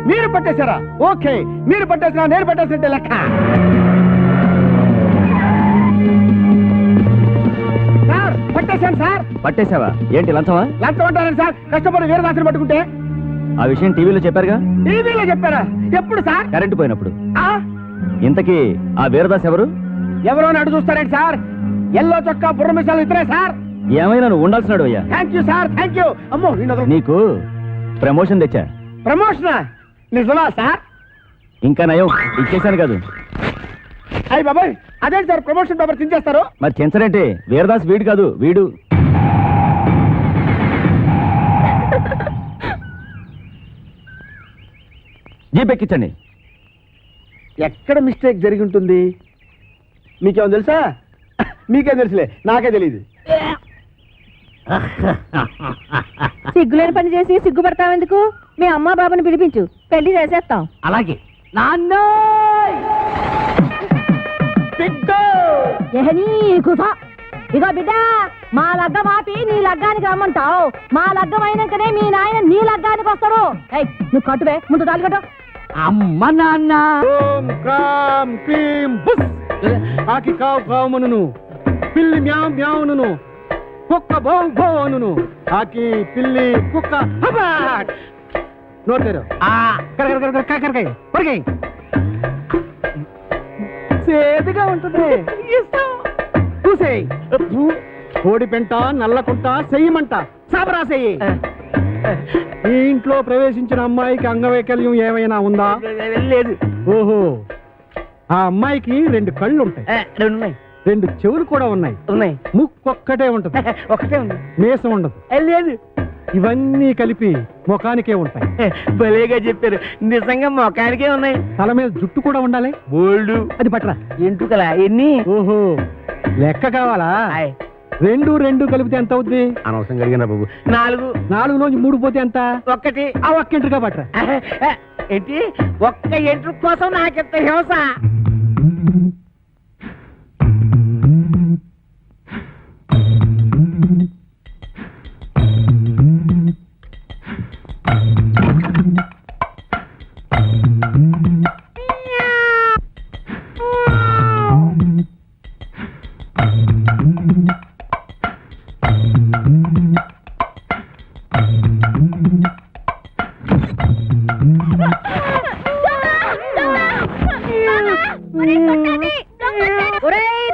మీరు పట్టేశారా? ఓకే, మీరు పట్టేసినా నేను పట్టేసినట్టే లెక్క. సార్ పట్టేశాను సార్. పట్టేశావా? ఏంటి లంచమా? లంచం అంటారని సార్, కష్టపడి వీరదాసుని పట్టుకుంటే. ఆ విషయం టీవీలో చెప్పారుగా. టీవీలో చెప్పారా? ఎప్పుడు సార్? కరెంటు పోయినప్పుడు. ఆ? ఇంతకీ ఆ వీరదాస్ ఎవరు? ఎవరో అని అడుగు చూస్తారేంటి సార్? ఎల్లో చొక్కా బుర్ర మిసాలు ఇద్దరే సార్. ఏమైనా నువ్వు ఉండాల్సినాడు అయ్యా. Thank you sir, thank you. అమ్మో నీకు ప్రమోషన్ తెచ్చా. ప్రమోషనా? నిజమా సార్? ఇంకా నయం, ఇచ్చేసాను కాదు. అయ్యి బాబాయ్, అదేంటి సార్ ప్రమోషన్ పేపర్ చించేస్తారు? మరి చెంచరంటే వీరదాస్ వీడు కాదు, వీడు. జీప్ ఎక్కించండి. ఎక్కడ మిస్టేక్ జరిగి ఉంటుంది? మీకేమో తెలుసా? మీకేం తెలుసులే, నాకే తెలియదు. సిగ్గులేని పని చేసి సిగ్గుపడతావెందుకు? మీ అమ్మా బాబుని పిలిపించు, పెళ్లి చేసేస్తాం. అలాగే నాన్న ఇగో బిడ్డ, మా లగ్గం ఆపి నీ లగ్గానికి రమ్మంటావు. మా లగ్గం అయినాకనే మీ నాయన నీ లగ్గానికి వస్తాడు. నువ్వు కట్టువే, ముందు తాళి కట్టు. అమ్మ నాన్న ఓం క్రాం క్లీం బుస్. కాకి కావు కావుమనును, పిల్లి మ్యావ్ మ్యావును, కుక్క భౌ భౌనును, కాకి పిల్లి కుక్క హబాట్. నోట్ తెరు. కొరకాయ సేదుగా ఉంటుంది. చూసేయ్. కోడి పెంట నల్లకుంట చెయ్యమంట సాబరా చెయ్యి. ఈ ఇంట్లో ప్రవేశించిన అమ్మాయికి అంగవైకల్యం ఏమైనా ఉందా? లేదు. ఓహో, ఆ అమ్మాయికి 2 కళ్ళు ఉంటాయి, 2 ఉన్నాయి. 2 చెవులు కూడా ఉన్నాయి. ముక్కొక్కటే ఉంటది, ఒకటే ఉంది. మీసం ఉండదు. లేదు. ఇవన్నీ కలిపి ముఖానికే ఉంటాయి. భలేగా చెప్పారు, నిజంగా మొఖానికే ఉన్నాయి. తల మీద జుట్టు కూడా ఉండాలి. బోల్డు. అది పట్ల ఎంటుకలా ఎన్ని? ఓహో, లెక్క కావాలా? 2 కలిపితే ఎంత అవుద్ది? అనవసరం కలిగిన బాబు. 4. 4లోంచి 3 పోతే ఎంత? 1. ఆ ఒక్కింటిగా పట్ల. ఏంటి? ఒక్క ఎంట్రు కోసం నాకెంత హింస.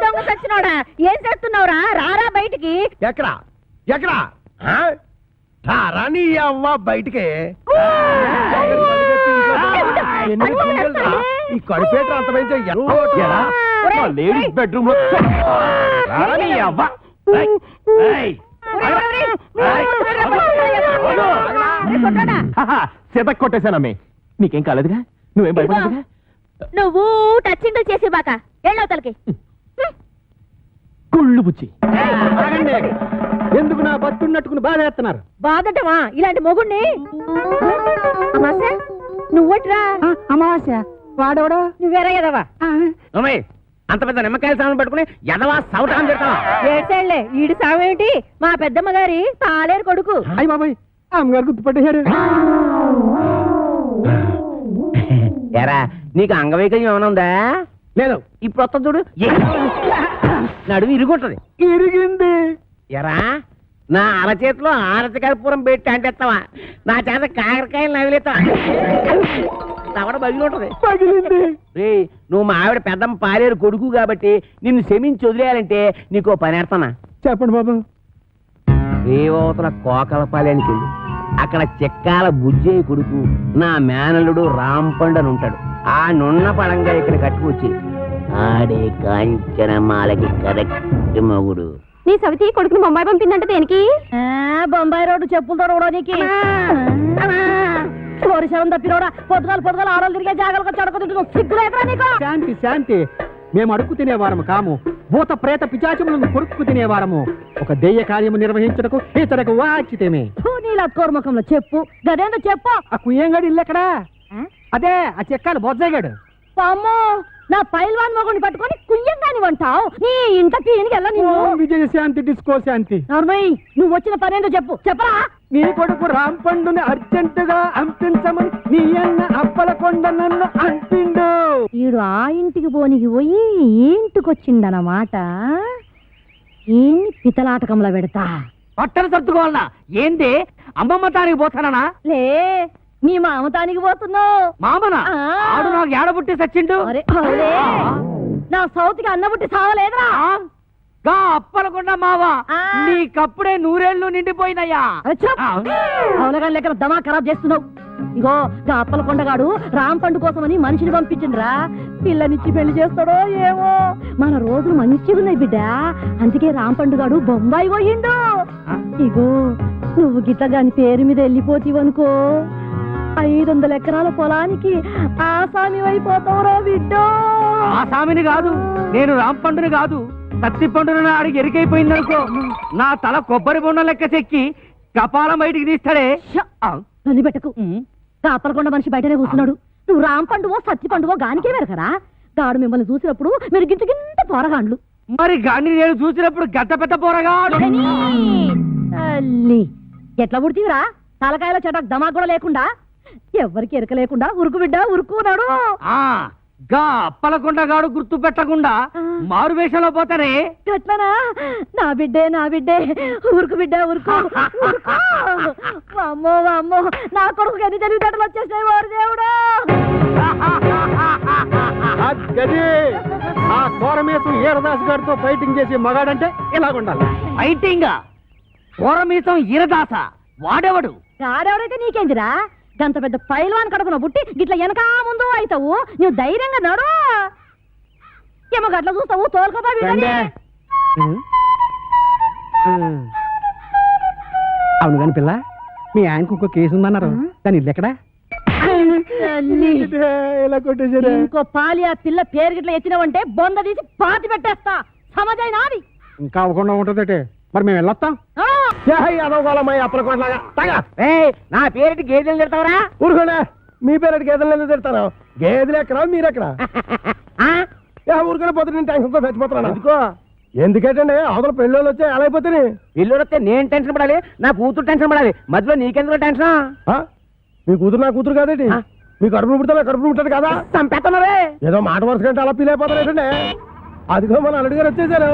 దొంగ సచ్చినోడా, ఏం చేస్తున్నావురా? రారా బయటికి. ఎక్కడా ఎక్కడా రాని అవ్వ బయటికి. ఈ కడుపేట అంత పెంచే లేడీస్ బెడ్రూమ్ లో చేత కొట్టేశానమ్మే. నీకేం కాలేదుగా? నువ్వేం భయపడదుగా? నువ్వు టచ్చింగ్ చేసి బాక ఎళ్ళవతలకి. కుళ్ళు బుచ్చి. ఎందుకు నా బతున్నట్టుకుని బాధ వేస్తున్నారు? బాధటమా ఇలాంటి మొగుణ్ణి? అమాసా నువ్వట్రా? అమావాస్య వాడవడా? నువ్వేరా ఎదవా? అంత పెద్ద నిమ్మకాయల సామాన్ పట్టుకుని ఎదవా సౌటాన్ని చెప్తావా? ఏడ్చేళ్లే, ఈడి సావేమిటి? మా పెద్దమ్మ గారి తాలేరు కొడుకు. అయ్యి బాబాయ్, అమ్మగారు గుర్తుపట్టేశారు. ఎరా, నీకు అంగవైకల్యం ఏమైనా ఉందా? లేదు. ఇప్పుడు వస్తా చూడు, నడుము ఇరుగుంటది. ఇరిగింది. ఎరా, నా అరచేతిలో ఆరతి కర్పూరం పెట్టి అంటేస్తావా? నా చేత కాకరకాయలు నవిలేస్తావా? తవడ బగిలి ఉంటది. పగిలింది. రేయ్, నువ్వు మా ఆవిడ పెద్దమ్మ పాలేరు కొడుకు కాబట్టి నిన్ను క్షమించి వదిలేయాలంటే నీకో పని ఎడతానా? చెప్పండి బాబు. రేవతల కోకలపాలెనికి వెళ్ళి అక్కడ చెక్కాల బుజ్జయ్య కొడుకు నా మేనల్లుడు రాంపండు అని ఉంటాడు. ఆ నున్న పడంగా ఇక్కడ కట్టుకొచ్చి ఆడే కాంచనమాలకి కరెక్ట్ మగుడు. నీ సవితి కొడుకుని బొంబాయి పంపిందంటే దేనికి? బొంబాయి రోడ్డు చెప్పులతో రోడోనికి శవం తప్పినోడా. పొద్దుగాలు ఆడోళ్ళు తిరిగే జాగాలకు చడక సిగ్గులేకరా నీకు? శాంతి శాంతి, మేము అడుక్కు తినేవారము కాము, భూత ప్రేత పిచాచములను కొరుక్కు తినేవారము. ఒక దెయ్య కార్యము నిర్వహించటకు ఇతరకు వాచితేమే. నీళ్ళ కోర్మకంలో చెప్పు, గదేందో చెప్పు. ఆ కుయ్యంగాడు ఇల్లు ఎక్కడా? అదే ఆ చెక్కాలు బొజ్జగాడు. అమ్మో, నా పైల్వాన్ మొగుని పట్టుకొని కుయ్యంగాని వంటావు. నీ ఇంటకి ఎనికెళ్ళ విజయ శాంతి డిస్కో శాంతి. నార్మయ్య, నువ్వు వచ్చిన పనేందో చెప్పు, చెప్పరా? నీ కొడుకు రాంపండుని అర్జెంటుగా అంపించమని నీ అన్న అప్పల కొండ నన్ను అంపిండు. ఈడు ఆ ఇంటికి పోనికి పోయి ఈ ఇంటికొచ్చిండనమాట. ఏన్ని పితలాటకంలో పెడతా. పట్టణ సర్దుకోవాలనా? ఏంది అమ్మమ్మ తానికి పోతానా? లే, నీ మామతానికి పోతున్నావు. మామనా? ఆడు నాకు ఏడబుట్టి సచ్చిండు. అరే అవులే, నా సౌతికి అన్నబుట్టి సావలేదురా. గా అప్పలకొండ మావా, ఆ. నీకప్పుడే నూరేళ్లు నిండిపోయినయ్యా. అవునగా లెక్క దమా ఖరాబ్ చేస్తున్నావు. ఇగో గా అప్పలకొండగాడు రాంపండు కోసమని మనిషిని పంపించిండ్రా. పిల్లనిచ్చి పెళ్లి చేస్తాడో ఏమో. మన రోజులు మంచిగా ఉన్నాయి బిడ్డ, అందుకే రాంపండుగాడు బొంబాయి పోయిండు. ఇగో నువ్వు గిట్ల గాని పేరు మీద వెళ్ళిపోతీవనుకో 500 ఎకరాల పొలానికి ఆసామి అయిపోతావురా బిడ్డో. ఆ సామిని కాదు, నేను రాంపండుని కాదు, తత్తి పండుని ఆడికి ఎరికైపోయిందనుకో, నా తల కొబ్బరి బొండ లెక్క చెక్కి కపాలం బయటికి తీస్తాడే. నన్ను పెట్టకు. అప్పలకొండ మనిషి బయటనే కూర్చున్నాడు. నువ్వు రాంపండువో సత్తి పండువో గానికే వెరకరా. గాడు మిమ్మల్ని చూసినప్పుడు మీరు గింత గింత పోరగాండ్లు. మరి గాని నేను చూసినప్పుడు గద్ద పెద్ద పోరగా తల్లి ఎట్లా పుడితీవిరా? తలకాయల చటక్ దమా కూడా లేకుండా, ఎవరికి ఎరక లేకుండా ఉరుకు బిడ్డ ఉరుకున్నాడు. గా అప్పలకొండగాడు గుర్తు పెట్టకుండా మారు వేషంలో పోతానే. ఎట్లనా? నా బిడ్డే ఉరుకు బిడ్డ ఉరుకు ఉరుకు. అమ్మో అమ్మో, నా కొడుకు ఎన్ని తెలివితేటలు వచ్చేసాయి వారు దేవుడు. ఆ కోరమేసం ఈరదాస్ గారితో ఫైటింగ్ చేసి మగాడంటే ఇలాగుండాలి. ఫైటింగ్ కోరమేసం ఈరదాస వాడెవడు? గాడెవడైతే నీకేందిరా? గంత పెద్ద పైల్వాన్ కడుపున పుట్టి గిట్ల వెనకా ముందు అవుతావు. నువ్వు ధైర్యంగా నడు. ఏమో గట్ల చూస్తావు తోలుకోపా. అవును కాని పిల్ల, మీ ఆయనకు ఇంకో కేసు ఉందన్నారు, దాని ఇల్లు ఎక్కడా? ఇలా కొట్టేసారా? ఇంకో పాలి ఆ పిల్ల పేరు గిట్ల ఎత్తినవంటే బొంద తీసి పాతి పెట్టేస్తా. సమజైనా అది ఇంకా అవ్వకుండా ఉంటుందటే. మరి మేము వెళ్ళొస్తాం. నా పేరెట్టి గేదెలు తిడతావరా? ఊరుకోండి, మీ పేరెట్టి గేదెలు తిడతాను. గేదెలు ఎక్కడా మీరెక్కడా? ఊరుకొని పోతే నేను టెన్షన్తో చచ్చిపోతున్నాను. ఎందుకో? ఎందుకంటే అవతల పెళ్ళోళ్ళు వచ్చే ఎలా అయిపోతుంది? ఇల్లు వస్తే నేను టెన్షన్ పడాలి, నా కూతురు టెన్షన్ పడాలి. మధ్యలో నీకెందుకు టెన్షన్? మీ కూతురు నా కూతురు కాదేంటి? మీ కడుపును పుడతా కడుపును పుట్టాడు కదా? చంపేస్తున్నారే. ఏదో మాట వరుస కంటే అలా ఫీల్ అయిపోతారు ఏంటంటే. అదిగో మన అల్లుడు గారు వచ్చేసారు.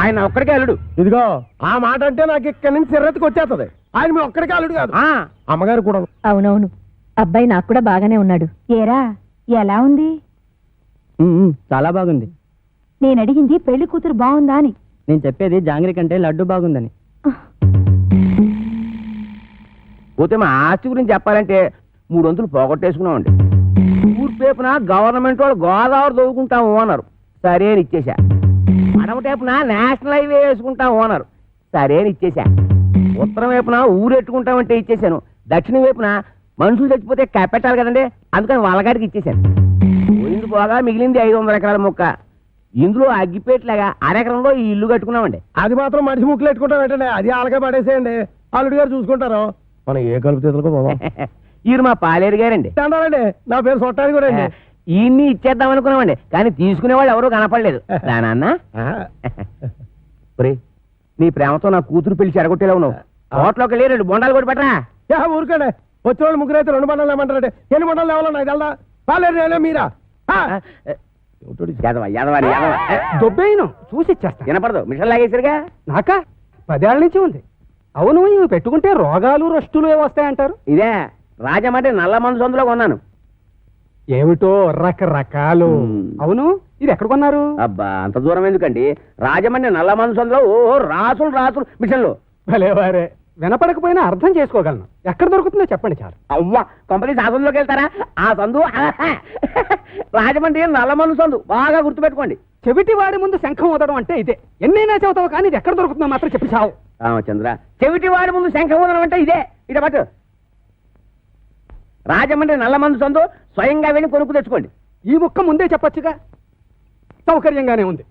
ఆయన ఒక్కడికే అల్లుడు. ఇదిగో ఆ మాట అంటే నాకు ఇక్కడి నుంచి సిర్రెత్తుకు వచ్చేస్తుంది. ఆయన మీ ఒక్కడికే అల్లుడు కాదు, అమ్మగారు కూడా. అవునవును, అబ్బాయి నాకు కూడా బాగానే ఉన్నాడు. ఏరా ఎలా ఉంది? చాలా బాగుంది. నేను అడిగింది పెళ్లి కూతురు బాగుందా అని. నేను చెప్పేది జాంగ్రీ కంటే లడ్డు బాగుందని. పోతే మా ఆస్తి గురించి చెప్పాలంటే 3 వంతులు పోగొట్టేసుకున్నామండి. ఊర్పేపున గవర్నమెంట్ వాళ్ళు గోదావరి దొరుకుంటాము అన్నారు, సరే అని ఇచ్చేసా. అడమ టైపున నేషనల్ హైవే వేసుకుంటాము అన్నారు, సరే అని ఇచ్చేసా. ఉత్తరం వైపున ఊరెట్టుకుంటామంటే ఇచ్చేసాను. దక్షిణ వైపున మనుషులు చచ్చిపోతే కప్పెట్టాలి కదండి, అందుకని వాళ్ళగాడికి ఇచ్చేసాను. పోయింది పోగా మిగిలింది 500 ఎకరాల మొక్క. ఇందులో అగ్గిపేటలాగా అరెకరంలో ఈ ఇల్లు కట్టుకున్నామండి. అది మాత్రం మనిషి ముక్కలు పెట్టుకుంటాం ఏంటంటే, అది ఆలకే పడేసేయండి, అల్లుడు గారు చూసుకుంటారు. మనం ఏ కలుపు తీతలకు పోదాం. ఈయన మా పాలేరు గారండి. అండి, నా పేరు సొట్టానికి కూడా అండి. ఈయన్ని ఇచ్చేద్దాం అనుకున్నామండి, కానీ తీసుకునే వాళ్ళు ఎవరూ కనపడలేదు. నాన్న నీ ప్రేమతో నా కూతురు పెళ్లి చెడగొట్టేలా ఉన్నావు. హోటల్లోకి వెళ్ళి 2 బొండాలు కూడా పెట్టరా. ఊరుకోండి, వచ్చిన వాళ్ళు ముగ్గురు అయితే 2 బండాలు ఏమంటారంటే, ఎన్ని బండాలు లేవాలన్నా ఇది వెళ్దా? పాలేరు మీరా? దొబ్బేను చూసి ఇచ్చేస్తా. వినపడదు, మిషన్ లాగేసరిగా. నాకా 10 ఏళ్ల నుంచి ఉంది. అవును, ఇవి పెట్టుకుంటే రోగాలు రష్టులు వస్తాయంటారు. ఇదే రాజమండ్రి నల్ల మందు సందులో కొన్నాను. ఏమిటో రకరకాలు. అవును, ఇది ఎక్కడ కొన్నారు? అబ్బా అంత దూరం ఎందుకండి, రాజమండ్రి నల్ల మందు సందులో రాసులు రాసులు మిషన్లు. భలేవారే, వినపడకపోయినా అర్థం చేసుకోగలను. ఎక్కడ దొరుకుతుందో చెప్పండి చాలు. అవ్వా కంపెనీ సందులోకి వెళ్తారా? ఆ సందు రాజమండ్రి నల్ల మందు సందు, బాగా గుర్తుపెట్టుకోండి. చెవిటి వాడి ముందు శంఖం ఊదడం అంటే ఇదే. ఎన్నైనా చెబుతావు కానీ ఇది ఎక్కడ దొరుకుతుందో మాత్రం చెప్పి చావు. రామచంద్ర, చెవిటి వాడి ముందు శంఖం ఊదడం అంటే ఇదే. ఇదే పట్టు, రాజమండ్రి నల్ల మందు సందు, స్వయంగా వెళ్ళి కొనుక్కు తెచ్చుకోండి. ఈ ముక్క ముందే చెప్పొచ్చుగా, సౌకర్యంగానే ఉంది.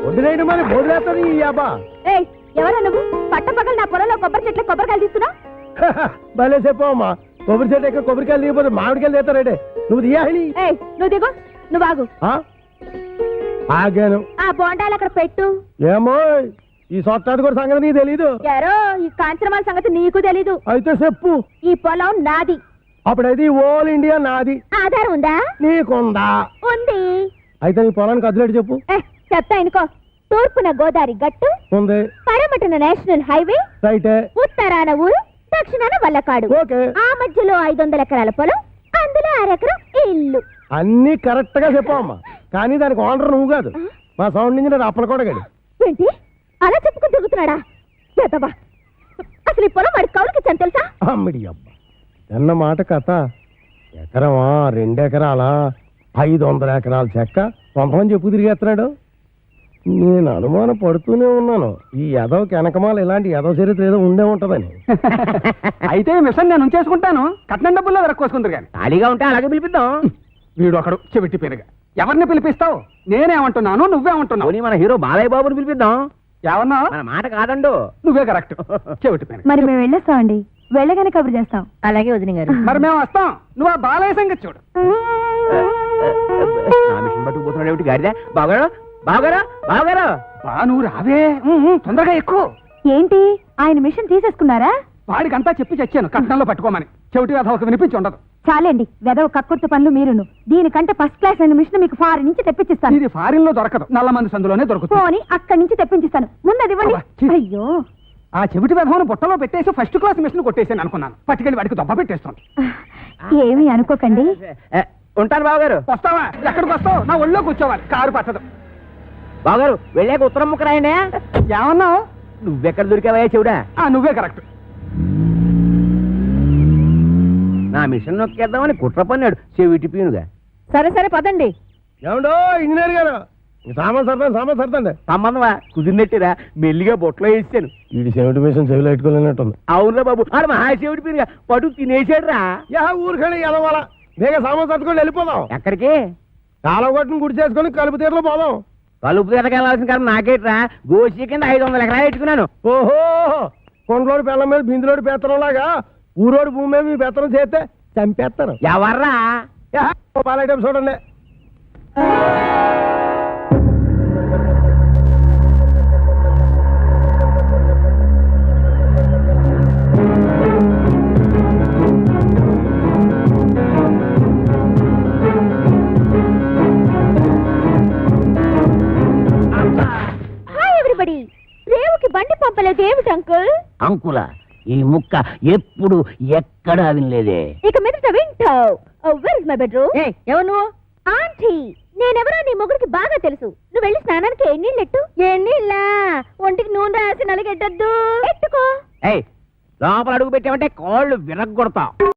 వడ్డీ మరి బోధులేస్తుంది ఈ అబ్బా. ఏయ్, ఎవరా నువ్వు? పట్టపగలు నా పొలంలో కొబ్బరి చెట్లు కొబ్బరికాయలు తీస్తున్నా? భలే చెప్పమ్మా, కొబ్బరి చెట్టు ఎక్కడ కొబ్బరికాయలు దిగిపోతే మామిడికాయలు తీస్తారంటే నువ్వు తీయాలి. ఏయ్, నువ్వు దిగు, నువ్వు ఆగు. ఆగాను. ఆ బోండాలు అక్కడ పెట్టు. ఏమో ఈ సొట్టాది కూడా సంగతి నీకు తెలీదు. యారో, ఈ కాంచనమాల సంగతి నీకు తెలీదు. అయితే చెప్పు. ఈ పొలం నాది. అప్పుడైతే ఓల్ ఇండియా నాది. ఆధారం ఉందా? నీకుందా? ఉంది. అయితే నీ పొలానికి అదిలేడు చెప్పు. చెప్తా ఇనుకో. తూర్పున గోదావరి గట్టు ఉంది. పడమటన నేషనల్ హైవే, రైటే. ఉత్తరాన ఊరు, దక్షిణాన వల్లకాడు. ఓకే. ఆ మధ్యలో 500 ఎకరాల పొలం, అందులో 1 ఎకరం ఇల్లు. అన్ని కరెక్ట్ గా చెప్పమ్మా, కానీ దానికి ఓనర్ నువ్వు కాదు, మా సౌండ్ ఇంజనీర్ అప్పలకోటగాడు. ఏంటి అలా చెప్పుకుని తిరుగుతున్నాడా? చేతవా, అసలు ఈ పొలం వాడి కౌలుకి ఇచ్చాను తెలుసా? అమ్మిడి అబ్బా, అన్న మాట కథ. ఎకరమా 2 ఎకరాలా 500 ఎకరాల చెక్క కొంతమంది చెప్పు తిరిగేస్తున్నాడు. నేను అనుమానం పడుతూనే ఉన్నాను, ఈ యదవకి వెనకమాల ఇలాంటి యదవ చరిత్ర ఏదో ఉండే ఉంటదని. అయితే మిషన్ నేను ఉంచేసుకుంటాను, కట్నం డబ్బుల్లో వెరక్కోసుకుందరు కానీ. ఖాళీగా ఉంటే అలాగే పిలిపిద్దాం. వీడు ఒకడు చెవిటి పేరుగా. ఎవరిని పిలిపిస్తావు? నేనేమంటున్నాను, నువ్వేమంటున్నావు? పోనీ మన హీరో బాలయ్య బాబుని పిలిపిద్దాం. ఏమన్నా? మన మాట కాదండు. నువ్వే కరెక్ట్, చెవిటి పేరు. మరి మేము వెళ్ళొస్తామండి, వెళ్ళగానే కబురు చేస్తాం. అలాగే వదిన గారు. మరి మేము వస్తాం, నువ్వు ఆ బాలయ్య సంగతి చూడు. నా మిషన్ పట్టుకుపోతున్నాడు ఏమిటి గాడిద? బావగారు, బావగారు, బావగారు. బా నువ్వు రావే, తొందరగా ఎక్కువ. ఏంటి, ఆయన మిషన్ తీసేసుకున్నారా? వాడికంతా చెప్పి చచ్చాను కట్నంలో పట్టుకోమని. చెవిటి కథ ఒక వినిపించి ఉండదు. చాలండి, వెదవ కక్కుర్తి పనులు మీరును. దీనికంటే ఫస్ట్ క్లాస్ అయిన మిషన్ మీకు ఫారెన్ నుంచి తెప్పించిస్తాను. ఇది ఫారిన్ లో దొరకదు, నల్ల మంది సందులోనే దొరుకుతుంది. పోనీ అక్కడి నుంచి తెప్పించిస్తాను, ముందది ఇవ్వండి. అబ్బా, ఛీ. అయ్యో, ఆ చెవిటి వెధవను బుట్టలో పెట్టేసి ఫస్ట్ క్లాస్ మిషన్ కొట్టేసాను అనుకున్నాను. పట్టుకెళ్ళి వాడికి దొబ్బ పెట్టేస్తాను. ఏమీ అనుకోకండి. ఉంటాను బావగారు. వస్తావా? ఎక్కడికి వస్తావు? నా ఒళ్ళో కూర్చోవాలి, కారు పట్టదు. బావగారు వెళ్ళాక ఉత్తరం ముక్క రాయండి. ఏమన్నావు? నువ్వెక్కడ దొరికావయ్యా చెవుడా? నువ్వే కరెక్ట్. నా మిషన్ నొక్కేద్దామని కుట్ర పన్నాడు చెవిటి పీనుగా. సరే సరే పదండి. ఏమండో ఇంజనీర్ గారు, సామాన్ సర్దండి. సంబంధమా కుదిరినట్టురా, మెల్లిగా బొట్లో వేసాను. వీడి చెవిటి మిషన్ చెవిలో పెట్టుకోలేనట్టుంది. అవునురా బాబు, ఆడు మహా చెవిటి పీనుగా పట్టు తినేసాడు రా. ఊరికని ఎదవాల బేగా సామాన్ సర్దుకొని వెళ్ళిపోదాం. ఎక్కడికి? కాలగొట్టును గుడి చేసుకొని కలుపు తీరలో పోదాం. కలుపు తీరకెళ్ళాల్సిన కారణం నాకేట్రా, గోసి కింద 500 ఎకరాలు పెట్టుకున్నాను. ఓహో, కొండలోడి పిల్లల మీద బిందులోడి పెత్తనం లాగా ఊరోడి భూమి మీద మీ పెత్తనం చేస్తే చంపేస్తారు. ఎవర్రా? పాలైటం చూడండి. Hi everybody. రేవుకి బండి పంపలేదు ఏమిటి అంకుల్? అంకుల ఈ ముక్క ఎప్పుడు ఎక్కడా వినలేదే. ఇక మీదట వింటావు. Where is my bedroom? ఎవరు నువ్వు? ఆంటీ. నేనెవరో నీ ముగ్గురికి బాగా తెలుసు. నువ్వు వెళ్ళి స్నానానికి ఎన్నీళ్ళెట్టు. ఎన్నీళ్ళ? ఒంటికి నూనె రాసి నలిగెట్టద్దు. ఎట్టుకో. లోపల అడుగు పెట్టామంటే కాళ్ళు విరగ్గొడతావు.